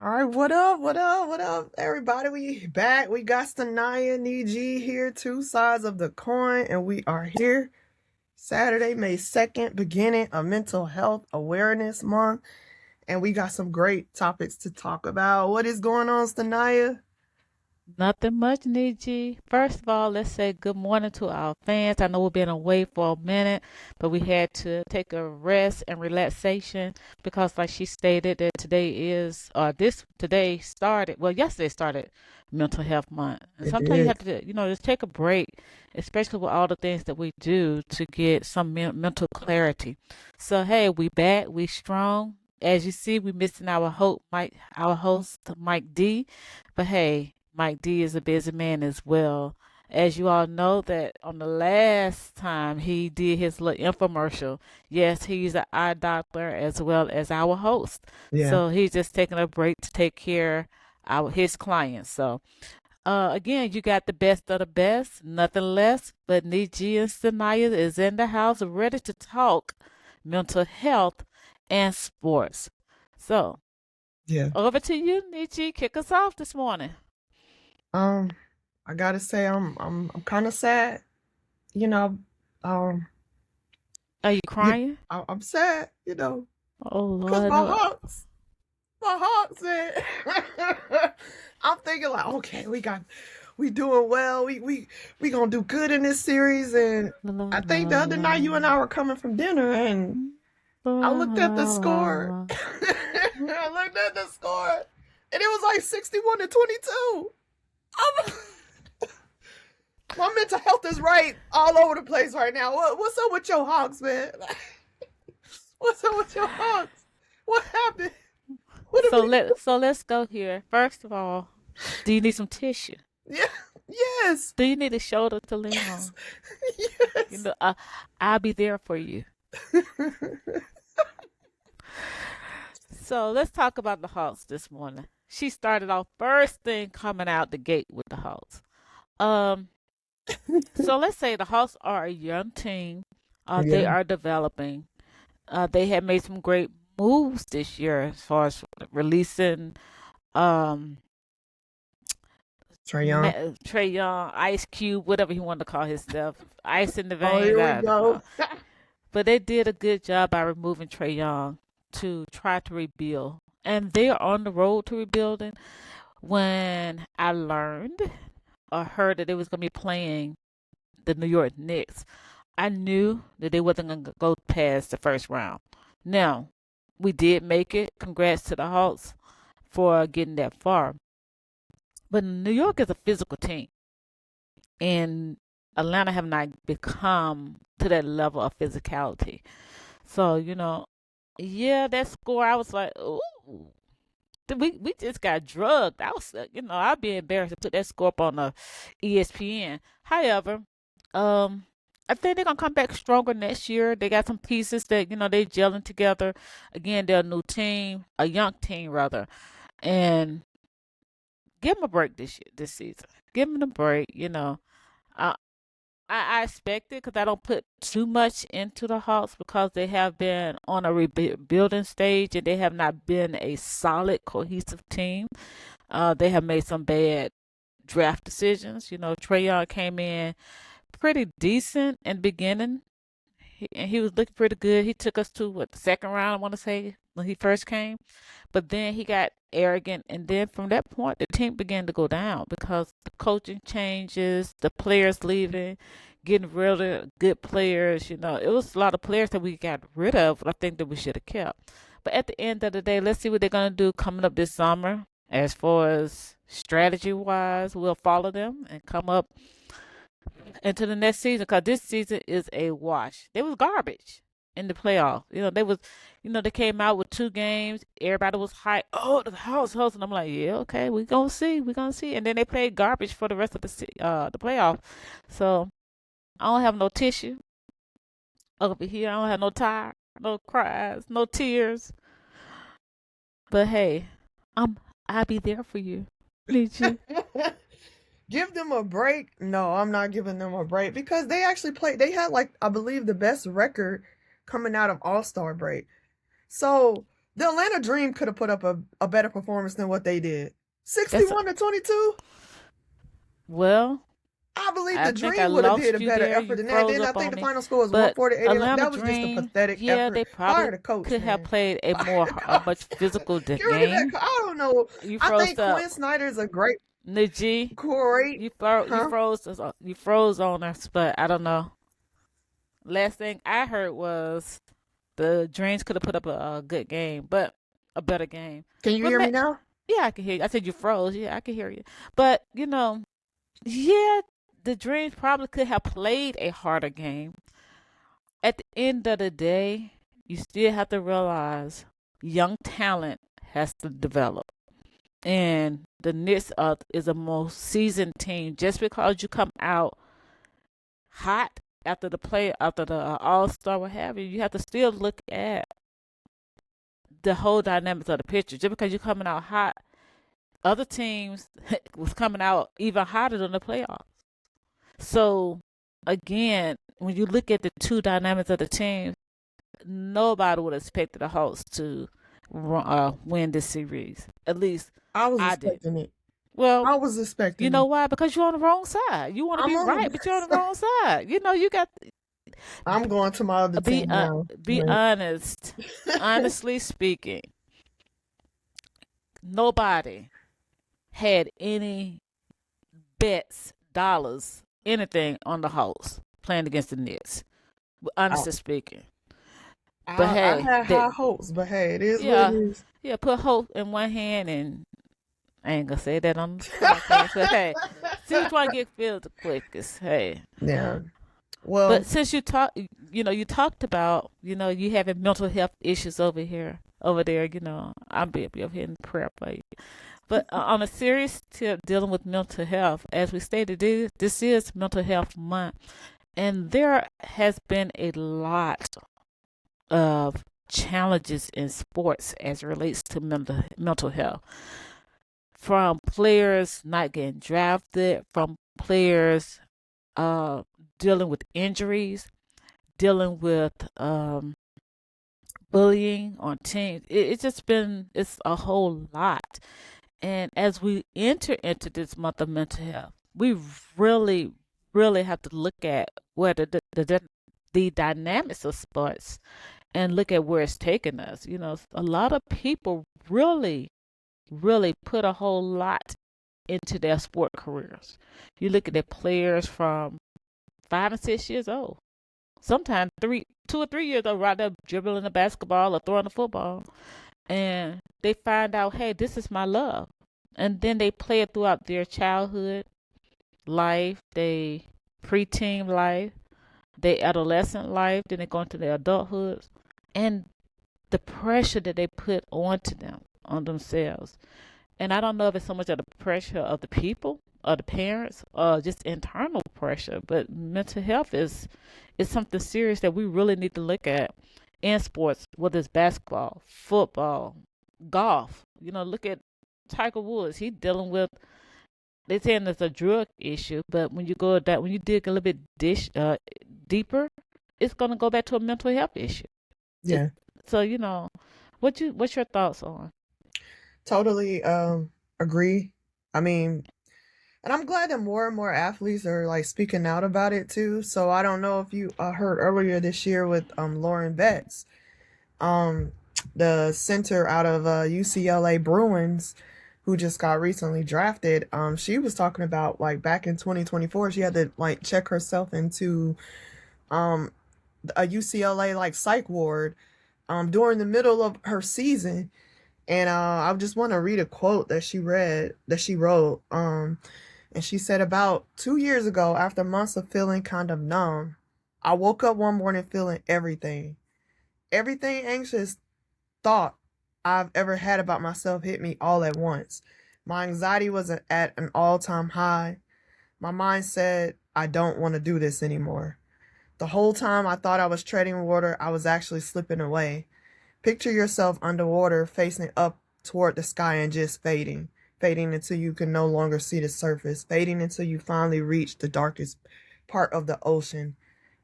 All right, what up? What up? What up, everybody? We back. We got Stania and EG here, two sides of the coin, and we are here Saturday, May 2nd, beginning of Mental Health Awareness Month, and we got some great topics to talk about. What is going on, Stania? Nothing much, Niji. First of all, let's say good morning to our fans. I know we've been away for a minute, but we had to take a rest and relaxation because, like she stated, that today is, this today started, well, yesterday started Mental Health Month. And It sometimes you did. have to, just take a break, especially with all the things that we do to get some mental clarity. So, hey, we back, we strong. As you see, we missing our host, Mike D. But hey, Mike D is a busy man as well. As you all know, that on the last time he did his little infomercial, yes, he's an eye doctor as well as our host. Yeah. So he's just taking a break to take care of his clients. So again, you got the best of the best, nothing less. But Niji and Sanaya is in the house, ready to talk mental health and sports. So Yeah. over to you, Niji. Kick us off this morning. Um, I gotta say, I'm kind of sad. You know, um, Are you you, crying? I'm sad. Oh Cause Lord, no. my heart said. I'm thinking like, okay, we doing well. We gonna do good in this series. And I think the other night you and I were coming from dinner, and I looked at the score. I looked at the score, and it was like 61 to 22. I'm, my mental health is right all over the place right now. What's up with your Hawks, man? What's up with your Hawks? What happened? What did So we do? let's go here. First of all, do you need some tissue? Yeah. Yes. Do you need a shoulder to lean Yes. on? You Yes. know, I'll be there for you. So let's talk about the Hawks this morning. She started off first thing coming out the gate with the Hawks. Um, so let's say the Hawks are a young team. They Yeah. are developing. They have made some great moves this year as far as releasing um Trey Young. Trey Young, Ice Cube, whatever he wanted to call himself, Ice in the Oh, veins. here we I don't go. know, but they did a good job by removing Trey Young to try to rebuild, and they are on the road to rebuilding. When I learned or heard that they was gonna be playing the New York Knicks, I knew that they wasn't gonna go past the first round. Now, we did make it. Congrats to the Hawks for getting that far. But New York is a physical team, and Atlanta have not become to that level of physicality. So, yeah, that score, I was like, ooh, we just got drugged. I was, I'd be embarrassed to put that score up on the ESPN. However, um, I think they're gonna come back stronger next year. They got some pieces that they gelling together. Again, they're a new team, a young team rather, and give them a break this season. Give them a break. I I expect it because I don't put too much into the Hawks because they have been on a rebuilding stage and they have not been a solid, cohesive team. They have made some bad draft decisions. Trey Young came in pretty decent in the beginning, and he was looking pretty good. He took us to what, the second round, I want to say, when he first came. But then he got arrogant, and then from that point, the team began to go down because the coaching changes, the players leaving, getting rid of good players. It was a lot of players that we got rid of. I think that we should have kept. But at the end of the day, let's see what they're gonna do coming up this summer. As far as strategy wise, we'll follow them and come up into the next season because this season is a wash. They was garbage in the playoff. They came out with 2 games. Everybody was hyped. Oh, the house, and I'm like, yeah, okay, we gonna see. And then they played garbage for the rest of the playoff. So I don't have no tissue over here. I don't have no tire, no cries, no tears. But hey, I'm I'll be there for you. Need you. Give them a break. No, I'm not giving them a break because they actually played. They had, like, I believe, the best record coming out of All Star break. So The Atlanta Dream could have put up a better performance than what they did. That's 61-22. well, I believe I the think I Dream would have did a lost you better there. effort You than that. froze Then I up think on the me. final score was But 140-89. Atlanta That was just a Dream, pathetic yeah, effort. they Fire probably the coach, could have man. played Fire the a much coach. physical Get rid of that. game. I don't know. You I froze think up. Quinn Snyder's a great, Najee, great, huh? you froze on us, but I don't know. Last thing I heard was the Dreams could have put up a good game, but a better game. Can you But hear me now? yeah, I can hear you. I said you froze. Yeah, I can hear you. But yeah, the Dreams probably could have played a harder game. At the end of the day, you still have to realize young talent has to develop. And the Knicks is a most seasoned team. Just because you come out hot after the All Star, what have you, you have to still look at the whole dynamics of the picture. Just because you're coming out hot, other teams was coming out even hotter than the playoffs. So again, when you look at the two dynamics of the teams, nobody would have expected the Hawks to win this series. At least I was I did. expecting it. Well, I was you expecting know it. why? Because you're on the wrong side. You want to I'm be on right, but you're on the wrong side. You got I'm going to my other be team now. be honest. Honestly speaking, nobody had any bets, dollars, anything on the Hawks playing against the Knicks. I, Honestly speaking, but I hey, had high hopes, but hey, it is what it yeah, is. yeah, put hope in one hand and I ain't gonna say that on the podcast. But hey, see which one get filled the quickest. Hey, Yeah. but Well, since you talked about, you having mental health issues over there. I'll be over here in prayer for you. But on a serious tip, dealing with mental health, as we stated, this is Mental Health Month, and there has been a lot of challenges in sports as it relates to mental health. From players not getting drafted, from players uh, dealing with injuries, dealing with bullying on teams. It's just it's a whole lot. And as we enter into this month of mental health, we really, really have to look at whether the dynamics of sports and look at where it's taking us. A lot of people really, really put a whole lot into their sport careers. You look at the players from 5 and 6 years old, sometimes 2 or 3 years old, right there dribbling a basketball or throwing a football, and they find out, hey, this is my love, and then they play it throughout their childhood life, they preteen life, their adolescent life, then they go into their adulthood, and the pressure that they put onto them, on themselves. And I don't know if it's so much of the pressure of the people, or the parents, or just internal pressure, but mental health is something serious that we really need to look at in sports, whether it's basketball, football, golf. Look at Tiger Woods. He's dealing with, they saying it's a drug issue, but when you dig a little bit deeper, it's gonna go back to a mental health issue. It's, yeah. so what's your thoughts on? Totally agree. I mean, and I'm glad that more and more athletes are like speaking out about it too. So I don't know if you heard earlier this year with Lauren Betts, um the center out of UCLA Bruins, who just got recently drafted. She was talking about like back in 2024 she had to like check herself into um a UCLA like psych ward during the middle of her season. And I just want to read a quote that she wrote. And she said, about 2 years ago, after months of feeling kind of numb, I woke up one morning feeling everything. Everything anxious thought I've ever had about myself hit me all at once. My anxiety was at an all time high. My mind said, I don't want to do this anymore. The whole time I thought I was treading water, I was actually slipping away. Picture yourself underwater, facing up toward the sky and just fading, fading until you can no longer see the surface, fading until you finally reach the darkest part of the ocean.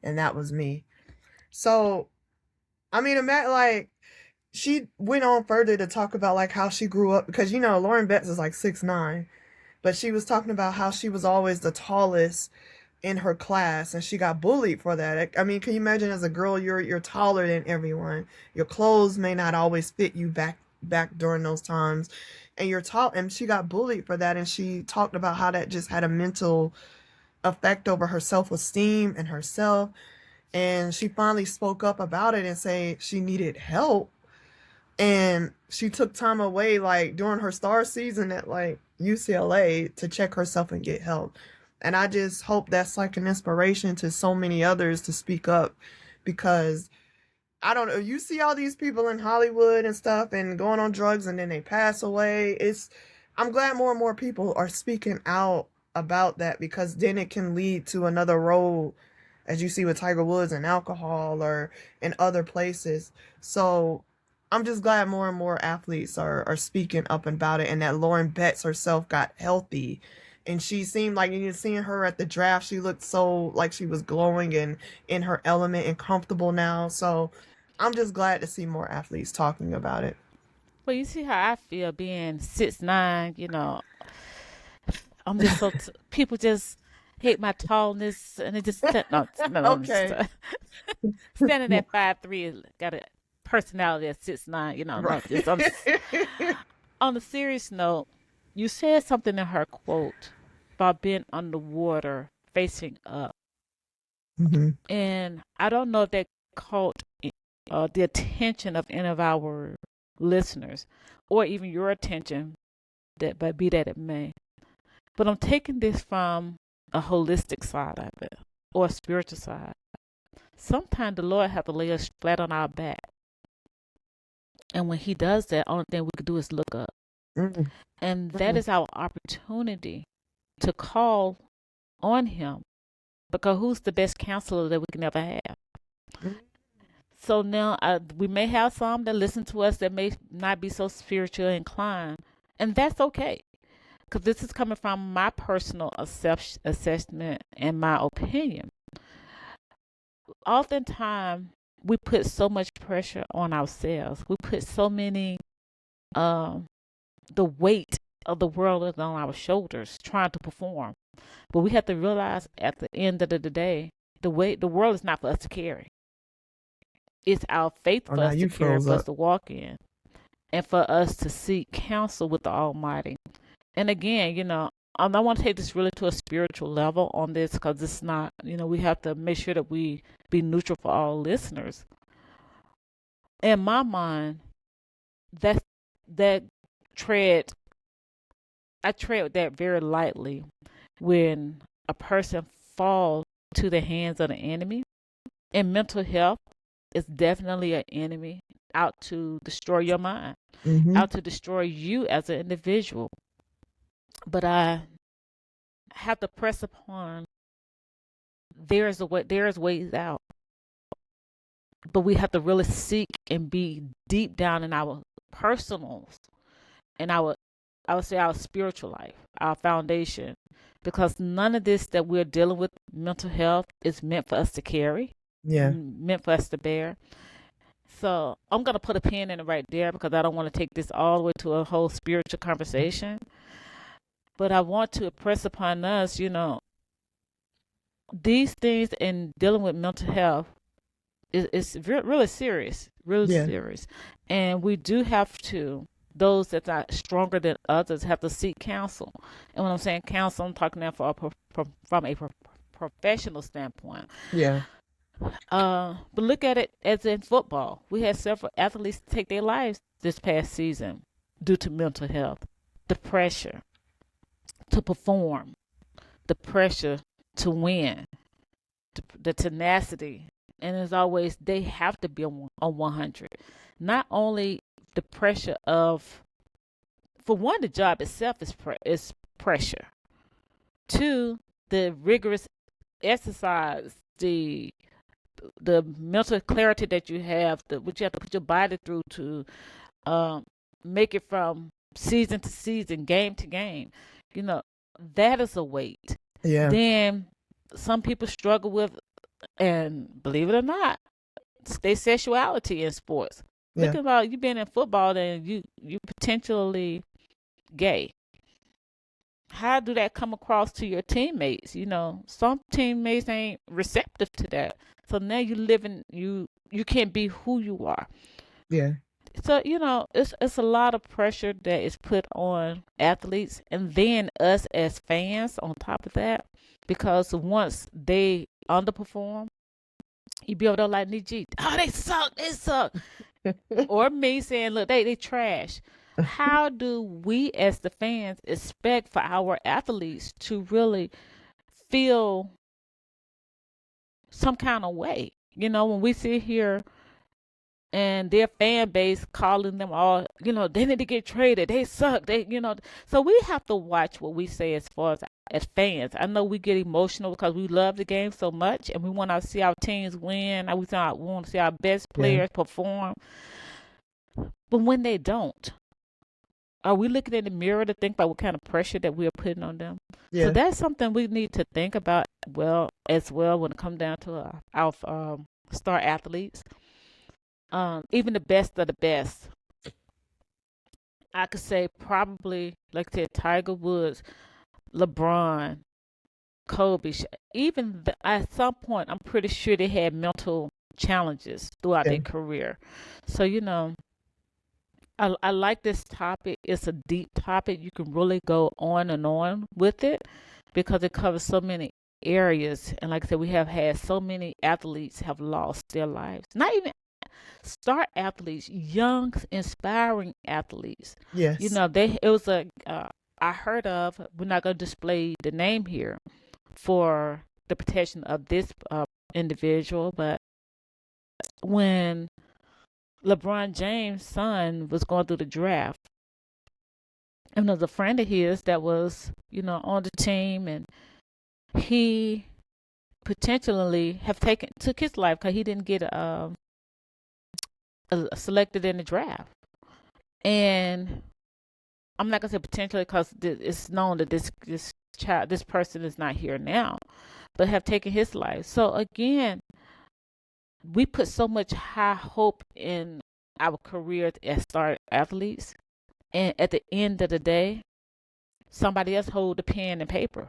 And that was me. So, I mean, like, she went on further to talk about like how she grew up because Lauren Betts is like 6'9", but she was talking about how she was always the tallest in her class and she got bullied for that. I mean, can you imagine as a girl you're taller than everyone. Your clothes may not always fit you back during those times. And you're tall and she got bullied for that and she talked about how that just had a mental effect over her self-esteem and herself. And she finally spoke up about it and say she needed help, and she took time away like during her star season at like UCLA to check herself and get help. And I just hope that's like an inspiration to so many others to speak up, because I don't know, you see all these people in Hollywood and stuff and going on drugs and then they pass away. I'm glad more and more people are speaking out about that, because then it can lead to another road, as you see with Tiger Woods and alcohol or in other places. So I'm just glad more and more athletes are speaking up about it, and that Lauren Betts herself got healthy. And she seemed like, you're seeing her at the draft, she looked so like she was glowing and in her element and comfortable now. So I'm just glad to see more athletes talking about it. Well, you see how I feel being 6'9". I'm just people just hate my tallness, and they just no, no, I'm just Okay. standing at 5'3", got a personality at 6'9". No, Right. just on a serious note, you said something in her quote about being underwater, facing up, Hmm. and I don't know if that caught the attention of any of our listeners, or even your attention, that but be that it may. But I'm taking this from a holistic side of it, or a spiritual side. Sometimes the Lord has to lay us flat on our back. And when he does that, only thing we can do is look up. Hmm. And that is our opportunity to call on him. Because who's the best counselor that we can ever have? So now we may have some that listen to us that may not be so spiritually inclined. And that's okay. Because this is coming from my personal assessment and my opinion. Oftentimes, we put so much pressure on ourselves. We put so many, um, the weight of the world is on our shoulders trying to perform. But we have to realize at the end of the day, the world is not for us to carry. It's our faith Oh, for now us to you carry, froze for us up. to walk in, and for us to seek counsel with the Almighty. And again, I want to take this really to a spiritual level on this, because it's not, we have to make sure that we be neutral for all listeners. In my mind, that that tread, I tread that very lightly when a person falls to the hands of the enemy. And mental health is definitely an enemy out to destroy your mind, Hmm. out to destroy you as an individual. But I have to press upon, there's ways out, but we have to really seek and be deep down in our personals and our, I would say, our spiritual life, our foundation, because none of this that we're dealing with, mental health, is meant for us to carry, Yeah. meant for us to bear. So I'm gonna put a pin in it right there, because I don't want to take this all the way to a whole spiritual conversation. But I want to press upon us, these things in dealing with mental health really serious, really Yeah. serious. And we do have to, those that are stronger than others, have to seek counsel. And when I'm saying counsel, I'm talking now from a professional standpoint. Yeah. But look at it as in football. We had several athletes take their lives this past season due to mental health, the pressure to perform, the pressure to win, the tenacity. And as always, they have to be on 100. Not only the pressure of, for one, the job itself is pressure. Two, the rigorous exercise, the mental clarity that you have, what you have to put your body through to um, make it from season to season, game to game. You know, that is a weight. Yeah. Then some people struggle with, and believe it or not, their sexuality in sports. Yeah. Think about you being in football and you potentially gay. How do that come across to your teammates? You know, some teammates ain't receptive to that. So now you living you can't be who you are. Yeah. So, you know, it's a lot of pressure that is put on athletes and then us as fans on top of that. Because once they underperform, you be able to like Niji, oh they suck. Or me saying, look, they trash. How do we as the fans expect for our athletes to really feel some kind of way? You know, when we sit here and their fan base calling them all, you know, they need to get traded. They suck. They, you know, so we have to watch what we say as fans. I know we get emotional because we love the game so much and we want to see our teams win. And we want to see our best Yeah. players perform. But when they don't, are we looking in the mirror to think about what kind of pressure that we are putting on them? So Yeah. that's something we need to think about as well when it comes down to our star athletes. Even the best of the best, I could say probably like I said, Tiger Woods, LeBron, Kobe. At some point, I'm pretty sure they had mental challenges throughout Yeah. their career. So you know, I like this topic. It's a deep topic. You can really go on and on with it because it covers so many areas. And like I said, we have had so many athletes have lost their lives. Not even star athletes, young, inspiring athletes. You Yes. know, they it was a I heard of. We're not going to display the name here for the protection of this individual, but when LeBron James' son was going through the draft, and there was a friend of his that was, you know, on the team, and he potentially have took his life because he didn't get selected in the draft. And I'm not gonna say potentially because it's known that this person is not here now, but have taken his life. So again, we put so much high hope in our careers as star athletes, and at the end of the day, somebody else hold the pen and paper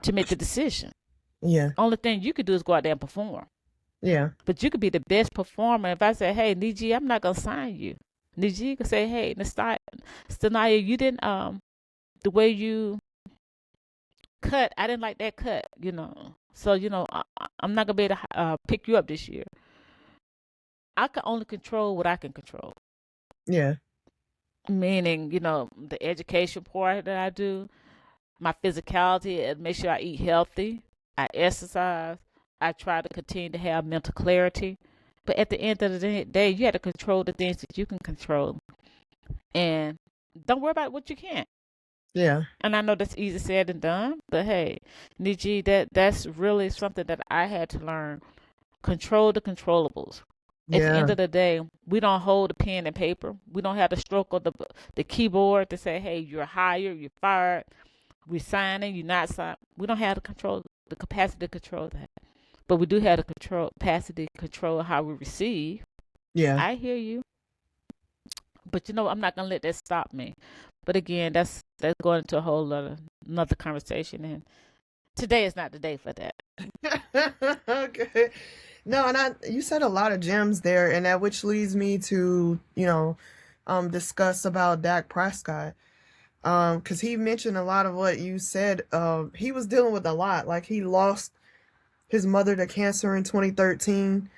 to make the decision. Yeah. Only thing you could do is go out there and perform. Yeah. But you could be the best performer. If I say, hey, Niji, I'm not gonna sign you. Niji could say, hey, Stania, you didn't the way you cut, I didn't like that cut, you know. So, you know, I'm not gonna be able to pick you up this year. I can only control what I can control. Yeah. Meaning, you know, the education part that I do, my physicality, and make sure I eat healthy. I exercise. I try to continue to have mental clarity. But at the end of the day, you have to control the things that you can control. And don't worry about what you can't. Yeah. And I know that's easy said than done, but hey, Niji, that's really something that I had to learn. Control the controllables. At the end Yeah. of the day, we don't hold a pen and paper. We don't have the stroke of the keyboard to say, "Hey, you're hired, you're fired, we're signing, you're not signing." We don't have the capacity to control that, but we do have the capacity to control how we receive. Yeah. I hear you, but you know, I'm not gonna let that stop me. But again, that's going into a whole another conversation, and today is not the day for that. Okay. No, and you said a lot of gems there, and that which leads me to, discuss about Dak Prescott. Because he mentioned a lot of what you said. He was dealing with a lot. Like he lost his mother to cancer in 2013.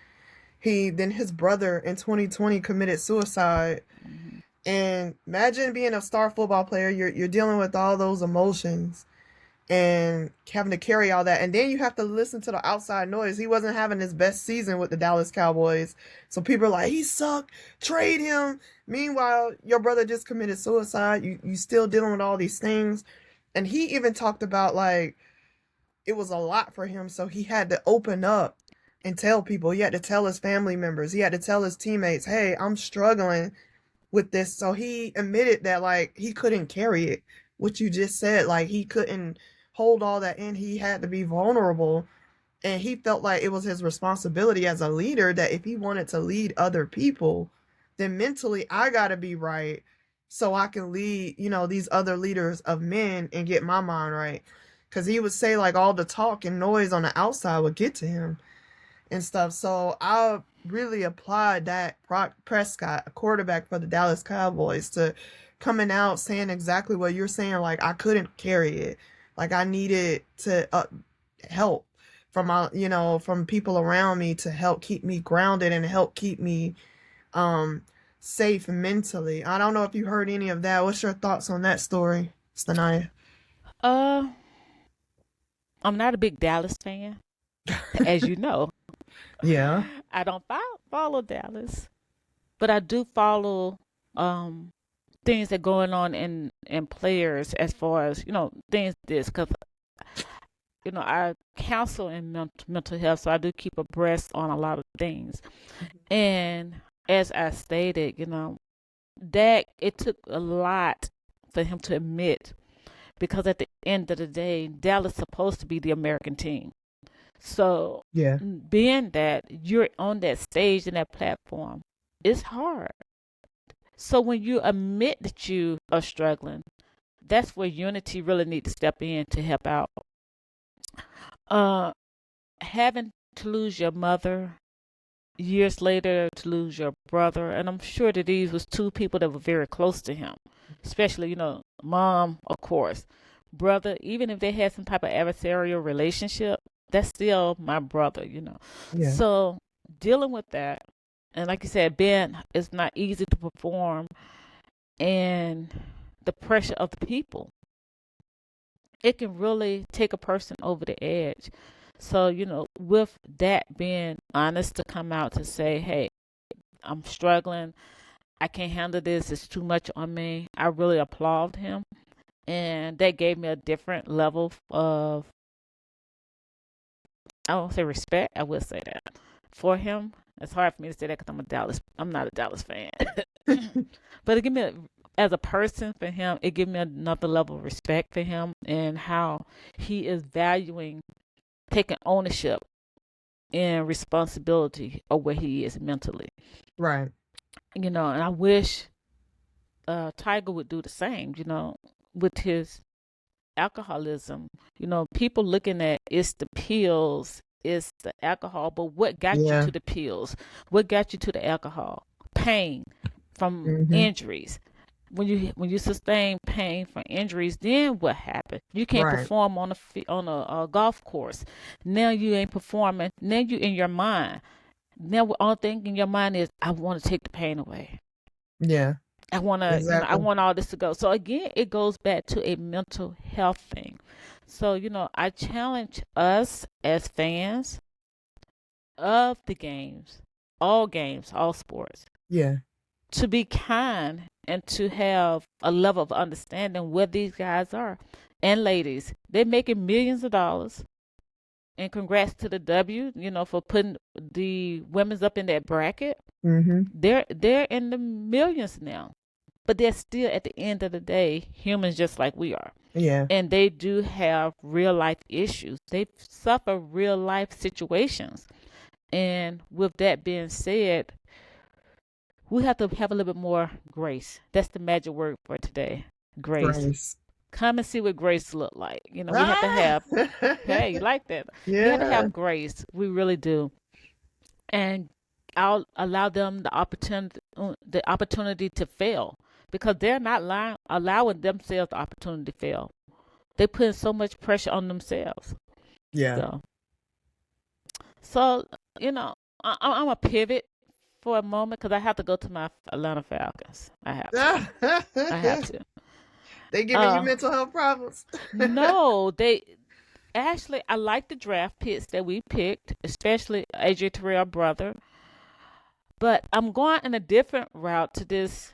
His brother in 2020 committed suicide. Hmm. And imagine being a star football player. You're dealing with all those emotions and having to carry all that, and then you have to listen to the outside noise. He wasn't having his best season with the Dallas Cowboys, so people are like, he sucked, trade him. Meanwhile, your brother just committed suicide. You still dealing with all these things. And he even talked about like it was a lot for him, so he had to open up and tell people. He had to tell his family members, he had to tell his teammates, hey, I'm struggling with this. So he admitted that like he couldn't carry it, what you just said, like he couldn't hold all that in. He had to be vulnerable, and he felt like it was his responsibility as a leader that if he wanted to lead other people, then mentally I gotta be right so I can lead, these other leaders of men and get my mind right. Cause he would say like all the talk and noise on the outside would get to him and stuff. So I really applied that Prescott, a quarterback for the Dallas Cowboys, to coming out saying exactly what you're saying. Like I couldn't carry it. Like I needed to help from my, from people around me to help keep me grounded and help keep me um safe mentally. I don't know if you heard any of that. What's your thoughts on that story, Stania? Uh, I'm not a big Dallas fan, as you know. Yeah. I don't follow Dallas, but I do follow um things that going on in players as far as things this because I counsel in mental health, so I do keep abreast on a lot of things. And as I stated, that it took a lot for him to admit because at the end of the day, Dallas is supposed to be the American team. So Yeah. being that you're on that stage and that platform, it's hard. So when you admit that you are struggling, that's where unity really need to step in to help out. Uh, Having to lose your mother years later, to lose your brother, and I'm sure that these was two people that were very close to him, especially mom, of course, brother. Even if they had some type of adversarial relationship, that's still my brother. Yeah. So dealing with that, and like you said, Ben, it's not easy to perform, and the pressure of the people, it can really take a person over the edge. So, with that being honest to come out to say, hey, I'm struggling. I can't handle this. It's too much on me. I really applaud him. And that gave me a different level of, I won't say respect. I will say that for him. It's hard for me to say that because I'm not a Dallas fan. But it gave me, as a person for him, it gave me another level of respect for him and how he is valuing taking ownership and responsibility of where he is mentally. Right. And I wish Tiger would do the same, with his alcoholism. People looking at it's the pills, it's the alcohol, but what got you Yeah. to the pills? What got you to the alcohol? Pain from Mm-hmm. injuries. When you sustain pain from injuries, then what happened? You can't Right. perform on a golf course. Now you ain't performing. Now you in your mind. Now the only thing in your mind is I want to take the pain away. Yeah. I want to, I Exactly. want all this to go. So again, it goes back to a mental health thing. So, I challenge us as fans of the games, all sports, Yeah. to be kind and to have a level of understanding where these guys are. And ladies, they're making millions of dollars. And congrats to the W, for putting the women's up in that bracket. Mm-hmm. They're in the millions now. But they're still at the end of the day humans just like we are. Yeah. And they do have real life issues. They suffer real life situations. And with that being said, we have to have a little bit more grace. That's the magic word for today. Grace. Grace. Come and see what grace look like. We have to Ah! have, hey, you like that? We have to Yeah. have grace. We really do. And I'll allow them the opportunity to fail because they're not allowing themselves the opportunity to fail. They putting so much pressure on themselves. Yeah. So, so I'm a pivot for a moment because I have to go to my Atlanta Falcons. I have to. I have to. They giving you Uh, mental health problems. no, they actually. I like the draft picks that we picked, especially AJ Terrell brother. But I'm going in a different route to this.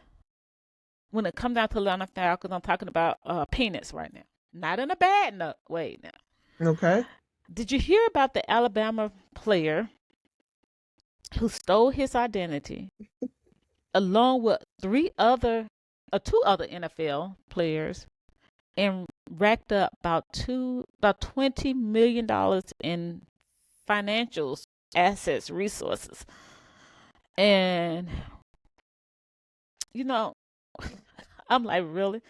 When it comes down to Atlanta Falcons, I'm talking about peanuts right now. Not in a bad way now. Okay. Did you hear about the Alabama player who stole his identity along with two other NFL players and racked up about $20 million in financials, assets, resources. And you know, I'm like, really?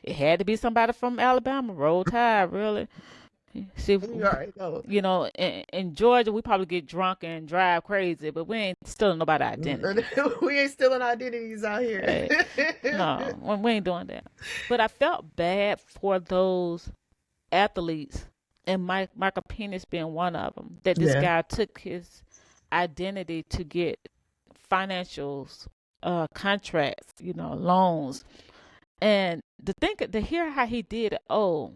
It had to be somebody from Alabama. Roll Tide, really? See, You already know. in Georgia, we probably get drunk and drive crazy, but we ain't stealing nobody's identity. We ain't stealing identities out here. Hey, no, we ain't doing that. But I felt bad for those athletes, and Michael Penis being one of them, that this Yeah. guy took his identity to get financials, contracts, loans, and to hear how he did it. Oh,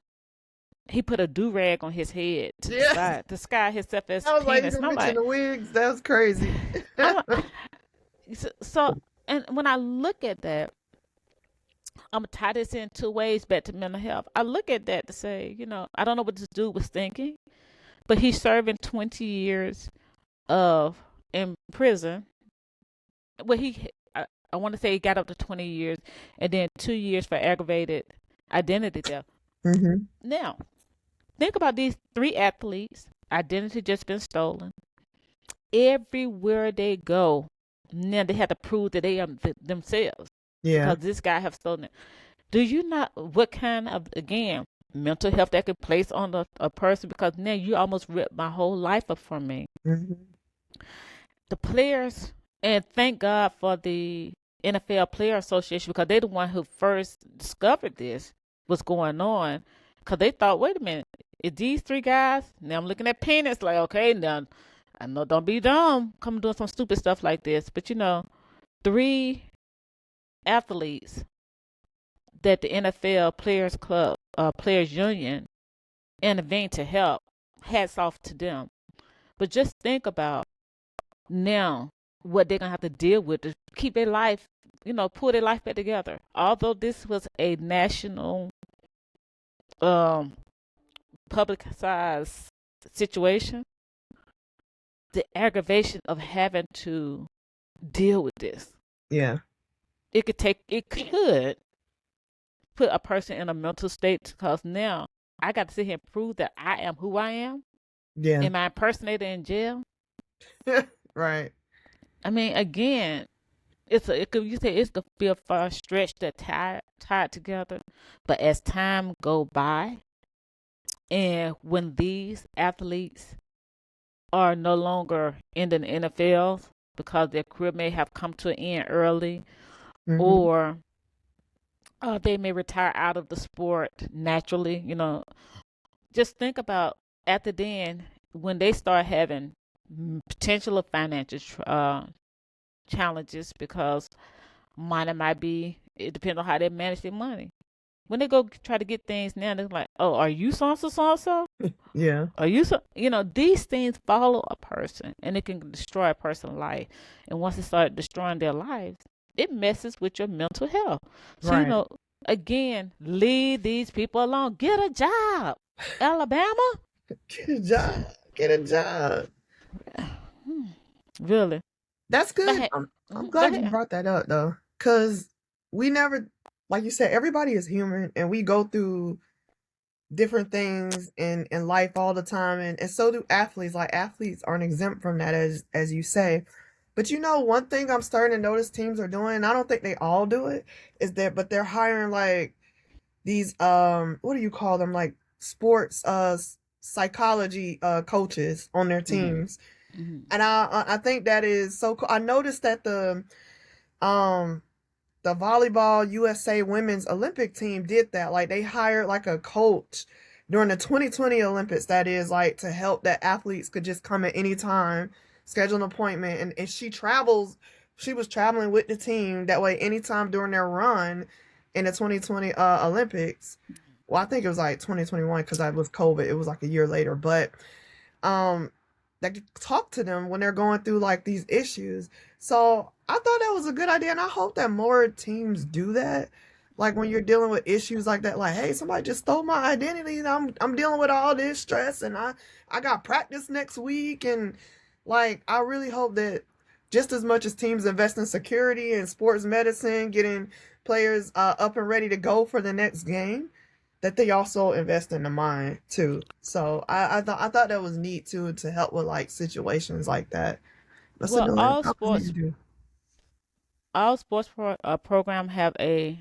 he put a do rag on his head to Yeah. disguise himself as I was like, you penis, gonna and I'm mention like, the wigs? That was crazy. I'm so, and when I look at that, I'm gonna tie this in two ways back to mental health. I look at that to say, I don't know what this dude was thinking, but he's serving 20 years of in prison. Well, I want to say he got up to 20 years, and then 2 years for aggravated identity theft. Hmm. Now, think about these three athletes. Identity just been stolen. Everywhere they go, now they have to prove that they are themselves Yeah. because this guy have stolen it. Do you not what kind of, again, mental health that could place on a person? Because now you almost ripped my whole life up from me. Hmm. The players, and thank God for the NFL Player Association, because they the one who first discovered this was going on, because they thought, wait a minute, is these three guys? Now I'm looking at penis like, okay, now I know, don't be dumb, come doing some stupid stuff like this, but three athletes that the NFL Players Club, Players Union, intervened to help. Hats off to them. But just think about now what they're gonna have to deal with to keep their life, pull their life back together. Although this was a national, um, publicized situation, the aggravation of having to deal with this, Yeah. it could put a person in a mental state, because now I got to sit here and prove that I am who I am. Yeah. Am I impersonator in jail? Right. I mean, again, it could, you say it's the be a far stretch that tied together, but as time go by, and when these athletes are no longer in the NFL because their career may have come to an end early, Hmm. or they may retire out of the sport naturally, just think about after then when they start having potential of financial challenges, because money might be, it depends on how they manage their money. When they go try to get things now, they're like, oh, are you so and so so and so? Yeah. Are you so? These things follow a person, and it can destroy a person's life. And once it starts destroying their lives, it messes with your mental health. So, Right. again, leave these people alone. Get a job, Alabama. Get a job. Get a job. Hmm, really? That's But good. hey, I'm go glad you ahead. brought that up though, because we never, like you said, everybody is human, and we go through different things in life all the time, and so do athletes. Like athletes aren't exempt from that, as you say. But one thing I'm starting to notice teams are doing, and I don't think they all do it, is that but they're hiring like these what do you call them, like sports psychology coaches on their Hmm. teams. Hmm. And I think that is so cool. I noticed that um the volleyball USA women's Olympic team did that. Like they hired like a coach during the 2020 Olympics, that is, like to help that athletes could just come at any time, schedule an appointment, and she was traveling with the team that way anytime during their run in the 2020 Olympics. Well, I think it was like 2021 because I was COVID. It was like a year later, but um that could talk to them when they're going through like these issues. So I thought that was a good idea, and I hope that more teams do that. Like when you're dealing with issues like that, like, hey, somebody just stole my identity, and I'm dealing with all this stress, and I got practice next week, and like I really hope that just as much as teams invest in security and sports medicine, getting players up and ready to go for the next game, that they also invest in the mind too. So I thought that was neat too, to help with like situations like that. That's a Well, good one. all I always need sports to do. all sports program have an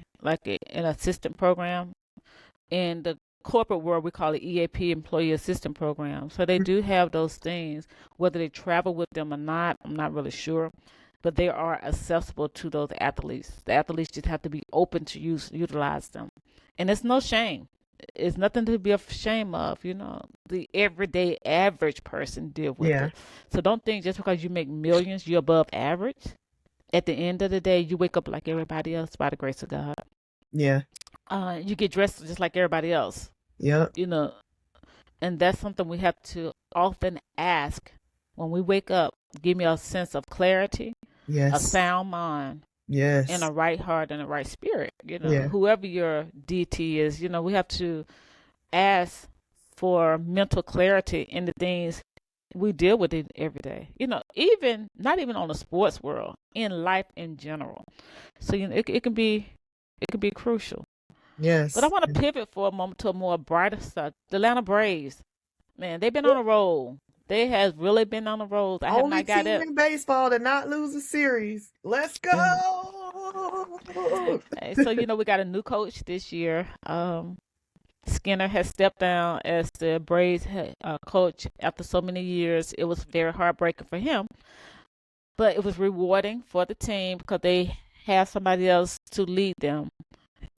assistant program. In the corporate world, we call it EAP, Employee Assistant Program. So they do have those things. Whether they travel with them or not, I'm not really sure. But they are accessible to those athletes. The athletes just have to be open to utilize them. And it's no shame. It's nothing to be ashamed of. The everyday average person deal with Yeah. it. So don't think just because you make millions, you're above average. At the end of the day, you wake up like everybody else by the grace of God. Yeah. You get dressed just like everybody else. Yep. You know, and that's something we have to often ask when we wake up. Give me a sense of clarity, a Yes. sound mind, and Yes. a right heart and a right spirit. Yeah. Whoever your deity is, we have to ask for mental clarity in the things we deal with it every day. Even not even on the sports world, in life in general. So it can be crucial. But I Yes. want to pivot for a moment to a more brighter side. The Atlanta Braves, man, they've been on a roll. They have really been on a roll. I have Only not got team it. in baseball to not lose a series. Let's Yeah. go. So we got a new coach this year. Skinner has stepped down as the Braves coach after so many years. It was very heartbreaking for him, but it was rewarding for the team because they have somebody else to lead them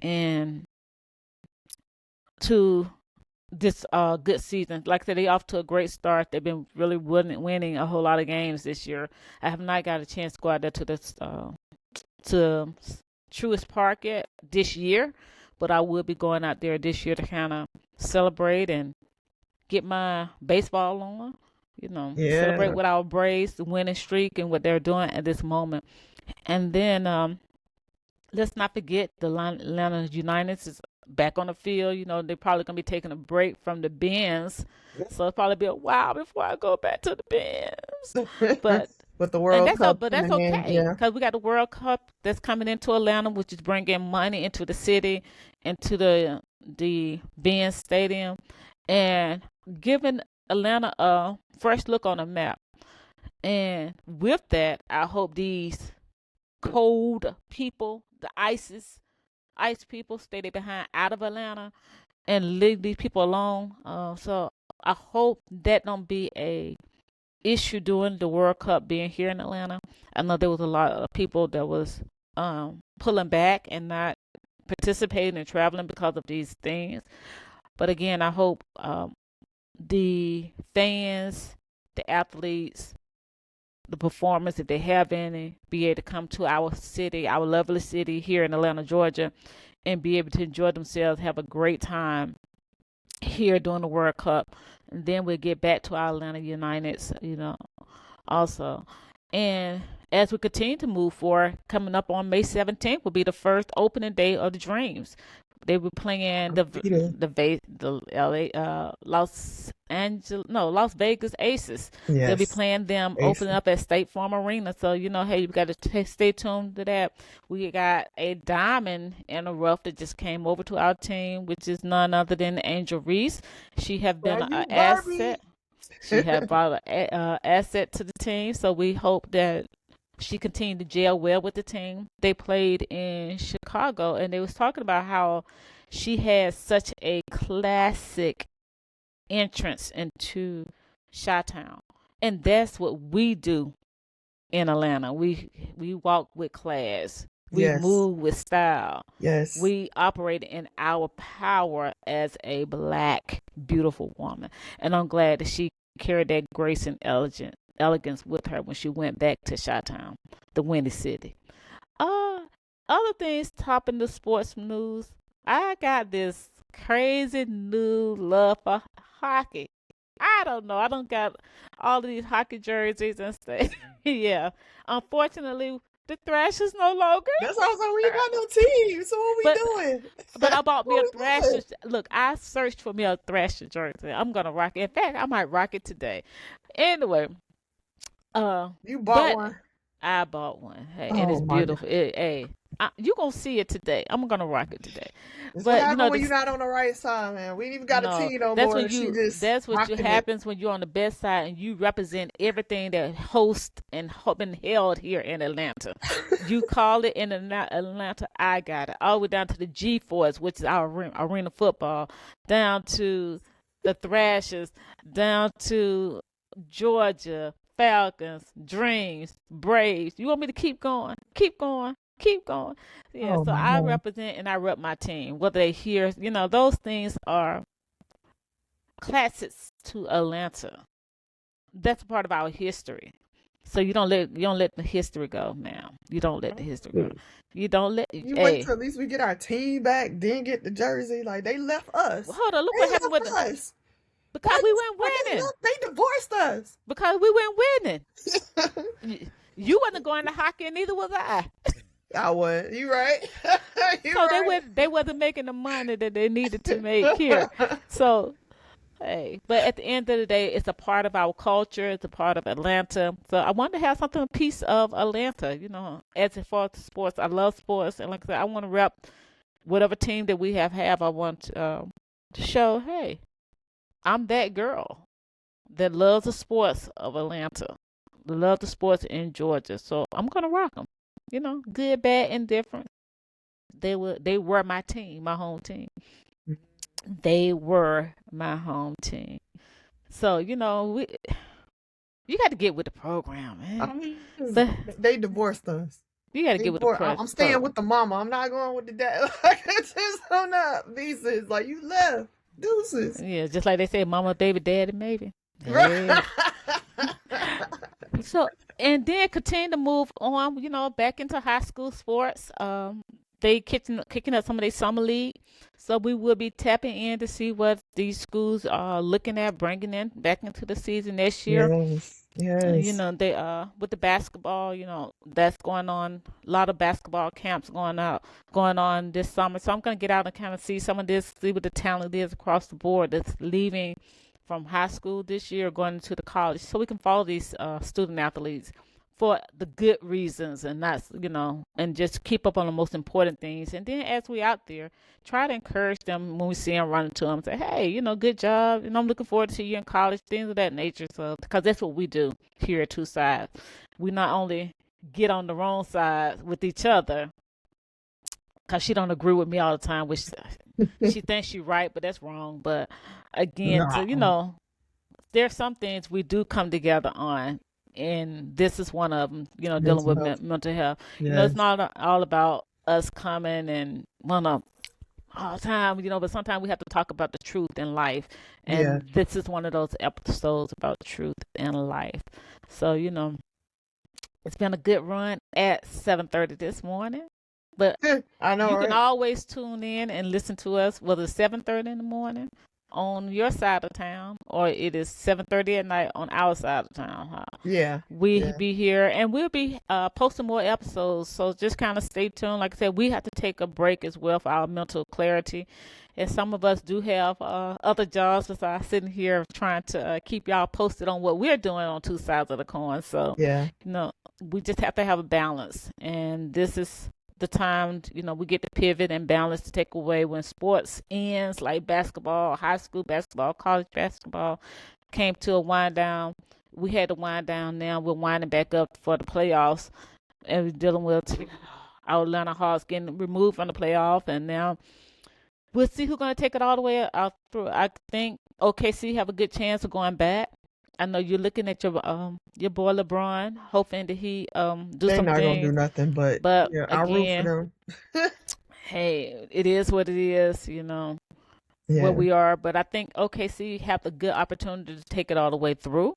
and to this good season. Like I said, they off to a great start. They've been really winning a whole lot of games this year. I have not got a chance to go out there to this to Truist Park yet this year, but I will be going out there this year to kind of celebrate and get my baseball on. Celebrate Yeah. with our Braves, the winning streak, and what they're doing at this moment. And then let's not forget the Atlanta United is back on the field. They're probably gonna be taking a break from the Benz, so it'll probably be a while before I go back to the Benz. But With the and World Cup in that's the hand, okay yeah. because we got the World Cup that's coming into Atlanta, which is bringing money into the city, into the Benz Stadium, and giving Atlanta a fresh look on the map. And with that, I hope these cold people, the ice people, stay there behind out of Atlanta and leave these people alone. So I hope that don't be a issue during the World Cup being here in Atlanta. I know there was a lot of people that was pulling back and not participating and traveling because of these things. But again, I hope the fans, the athletes, the performers, if they have any, be able to come to our city, our lovely city here in Atlanta, Georgia, and be able to enjoy themselves, have a great time here during the World Cup. And then we'll get back to our Atlanta Uniteds, also. And as we continue to move forward, coming up on May 17th will be the first opening day of the Dreams. They were playing the LA Las Vegas Aces. They'll be Yes. playing them opening Aces. up at State Farm Arena. So hey, you got to stay tuned to that. We got a diamond in the rough that just came over to our team, which is none other than Angel Reese. She have been an Barbie, Barbie. asset. She have brought an asset to the team. So we hope that she continued to gel well with the team. They played in Chicago, and they was talking about how she had such a classic entrance into Chi-Town, and that's what we do in Atlanta. We walk with class. We Yes. move with style. Yes. We operate in our power as a black, beautiful woman, and I'm glad that she carried that grace and elegance with her when she went back to Chi-Town, the Windy City. Uh, Other things topping the sports news. I got this crazy new love for hockey. I don't know. I don't got all of these hockey jerseys and stuff. Yeah. Unfortunately, the Thrashers no longer That's also we ain't here. got no team. So what we But doing? but I bought me What a we Thrasher. doing? Look, I searched for me a Thrasher jersey. I'm gonna rock it. In fact, I might rock it today. Anyway, uh, You bought but one. I bought one. Hey, and Oh it's my God. beautiful. Hey, You're going to see it today. I'm going to rock it today. That's what But, happened when you're this, not on the right side, man. We ain't even got a no, team no that's more. when She you. just That's what you rocking it. happens when you're on the best side and you represent everything that hosts and been held here in Atlanta. You call it in Atlanta, I got it. All the way down to the G-Force, which is our arena football, down to the Thrashers, down to Georgia, Falcons, Dreams, Braves. You want me to keep going? Keep going. Keep going. Yeah, Oh so my I God. represent and I rep my team. Whether they hear, those things are classics to Atlanta. That's a part of our history. So you don't let the history go now. You don't let the history go. You don't let You wait hey. till at least we get our team back, then get the jersey. Like they left us. Hold on, look They what happened with left us. because Why we you weren't like they winning. left? They divorced us. Because we weren't winning. You wasn't going to hockey and neither was I. I was. You right. You So they right. were they wasn't making the money that they needed to make here. So hey, but at the end of the day, it's a part of our culture. It's a part of Atlanta. So I want to have something a piece of Atlanta. As far as sports, I love sports, and like I said, I want to rep whatever team that we have. I want to show, hey, I'm that girl that loves the sports of Atlanta, love the sports in Georgia. So I'm gonna rock them. Good, bad, indifferent. They were my team, my home team. They were my home team. So you got to get with the program, man. I mean, But they divorced us. you got to They get with the divorced. I'm staying program. with the mama. I'm not going with the dad. Like it's just on that visas. Like you left. Deuces. Yeah, just like they say, mama, baby, daddy, maybe. Right. Hey. So and then continue to move on, back into high school sports. They kicking up some of their summer league, so we will be tapping in to see what these schools are looking at bringing in back into the season next year. Yes. Yes. They with the basketball, that's going on. A lot of basketball camps going on this summer. So I'm gonna get out and kind of see some of this, see what the talent is across the board that's leaving from high school this year, going into the college, so we can follow these student athletes for the good reasons, and not and just keep up on the most important things. And then as we out there, try to encourage them when we see them, running to them, say, hey, good job, I'm looking forward to you in college, things of that nature. So because that's what we do here at Two Sides, we not only get on the wrong side with each other, because she don't agree with me all the time, which she thinks she's right, but that's wrong. But again, so No. there's some things we do come together on, and this is one of them. Dealing Mental with health. mental health. It's Yes. not all about us coming and wanna all the time. But sometimes we have to talk about the truth in life, Yeah. and this is one of those episodes about truth in life. So it's been a good run at 7:30 this morning. But I know, you can right? always tune in and listen to us, whether it's 7:30 in the morning on your side of town, or it is 7:30 at night on our side of town. Yeah. We Yeah. be here, and we'll be posting more episodes. So just kind of stay tuned. Like I said, we have to take a break as well for our mental clarity. And some of us do have other jobs besides sitting here trying to keep y'all posted on what we're doing on two sides of the coin. So, Yeah. we just have to have a balance. And this is the time, we get to pivot and balance to take away when sports ends, like basketball, high school basketball, college basketball, came to a wind down. We had to wind down now. We're winding back up for the playoffs, and we're dealing with our Atlanta Hawks getting removed from the playoff, and now we'll see who's going to take it all the way out through. I think OKC have a good chance of going back. I know you're looking at your boy LeBron, hoping that he do They're some not gonna do things. nothing, but But yeah, I root for again, them. hey, it is what it is, where Yeah. we are. But I think OKC have a good opportunity to take it all the way through,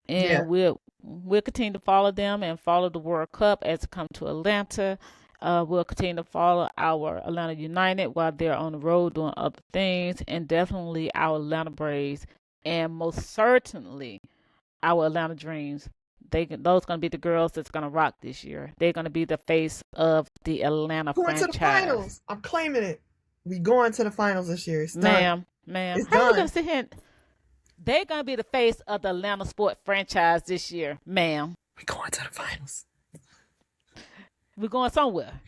Yeah. and we'll continue to follow them and follow the World Cup as it comes to Atlanta. We'll continue to follow our Atlanta United while they're on the road doing other things, and definitely our Atlanta Braves, and most certainly our Atlanta Dreams. Those gonna be the girls that's gonna rock this year. They're gonna be the face of the Atlanta Going to the franchise. finals. I'm claiming it. We going to the finals this year. It's done. Ma'am, It's how you gonna done. sit here? They're gonna be the face of the Atlanta sport franchise this year, ma'am. We going to the finals. We're going somewhere,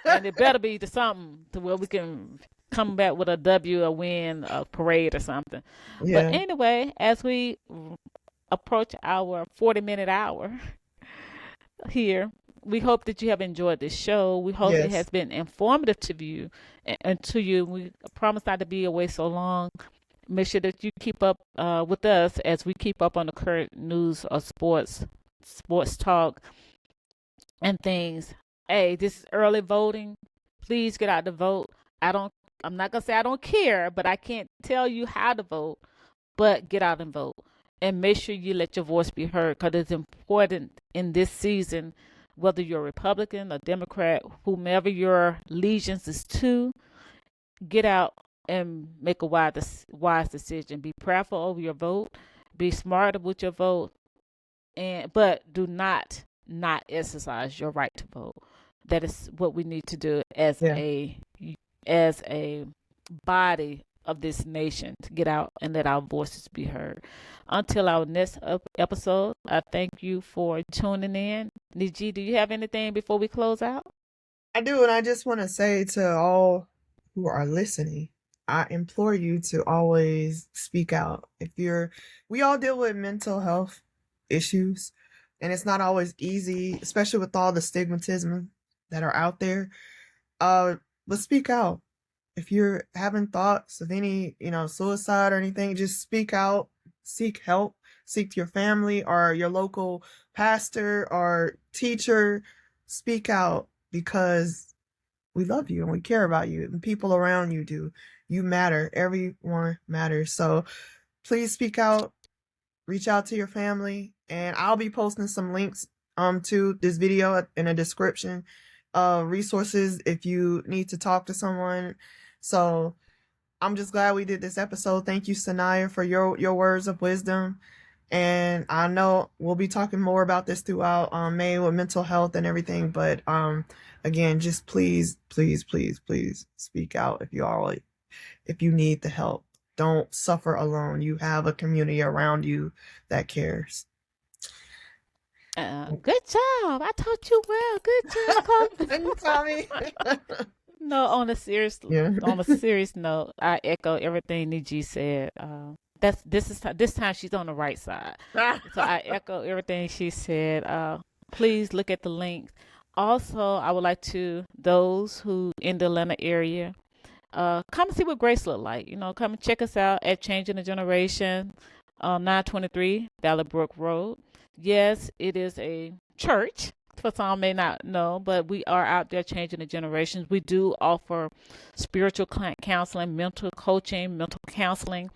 and it better be to something to where we can come back with a W, a win, a parade, or something. But Yeah. anyway, as we approach our 40-minute hour here, we hope that you have enjoyed this show. We hope it Yes. has been informative to you and to you. We promise not to be away so long. Make sure that you keep up with us as we keep up on the current news of sports talk, and things. Hey, this is early voting. Please get out to vote. I don't. I'm not gonna say I don't care, but I can't tell you how to vote. But get out and vote, and make sure you let your voice be heard, because it's important in this season. Whether you're a Republican or Democrat, whomever your allegiance is to, get out and make a wise decision. Be prayerful over your vote. Be smart with your vote, and but do not exercise your right to vote. That is what we need to do Yeah. as a body of this nation, to get out and let our voices be heard. Until our next episode, I thank you for tuning in. Niji, do you have anything before we close out? I do, and I just want to say to all who are listening, I implore you to always speak out. We all deal with mental health issues, and it's not always easy, especially with all the stigmatism that are out there. But speak out. If you're having thoughts of any, suicide or anything, just speak out, seek help, seek your family or your local pastor or teacher. Speak out because we love you and we care about you, and people around you do. You matter. Everyone matters. So please speak out, reach out to your family, and I'll be posting some links to this video in a description, resources if you need to talk to someone. So I'm just glad we did this episode. Thank you, Sanaya, for your words of wisdom. And I know we'll be talking more about this throughout May with mental health and everything. But again, just please, please, please, please speak out if you need the help. Don't suffer alone. You have a community around you that cares. Good job. I taught you well. Good job. You tell me. No, on a serious Yeah. on a serious note, I echo everything Niji said. This time she's on the right side, so I echo everything she said. Please look at the links. Also, I would like to those who in the Atlanta area, come see what Grace look like. Come and check us out at Changing the Generation, 923 Valley Brook Road. Yes, it is a church. For some may not know, but we are out there changing the generations. We do offer spiritual counseling, mental coaching, mental counseling,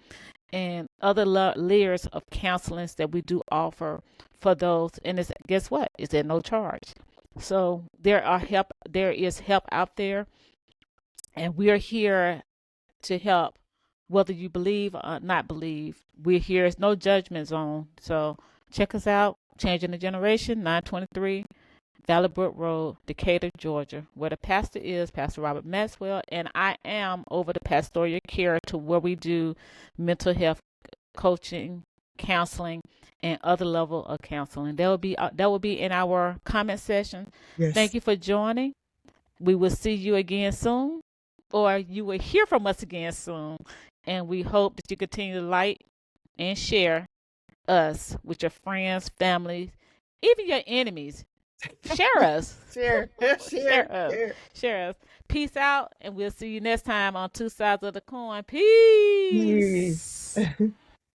and other layers of counselings that we do offer for those. And guess what? It's at no charge. So there is help out there, and we are here to help, whether you believe or not believe. We're here. It's no judgment zone. So check us out. Changing the Generation, 923 Valley Brook Road, Decatur, Georgia, where the pastor is Pastor Robert Maxwell, and I am over the pastoral care to where we do mental health coaching, counseling, and other level of counseling. That will be in our comment session. Yes. Thank you for joining. We will see you again soon, or you will hear from us again soon, and we hope that you continue to like and share us with your friends, families, even your enemies. Share us. Share. Share us. Share us. Peace out, and we'll see you next time on Two Sides of the Coin. Peace. Peace.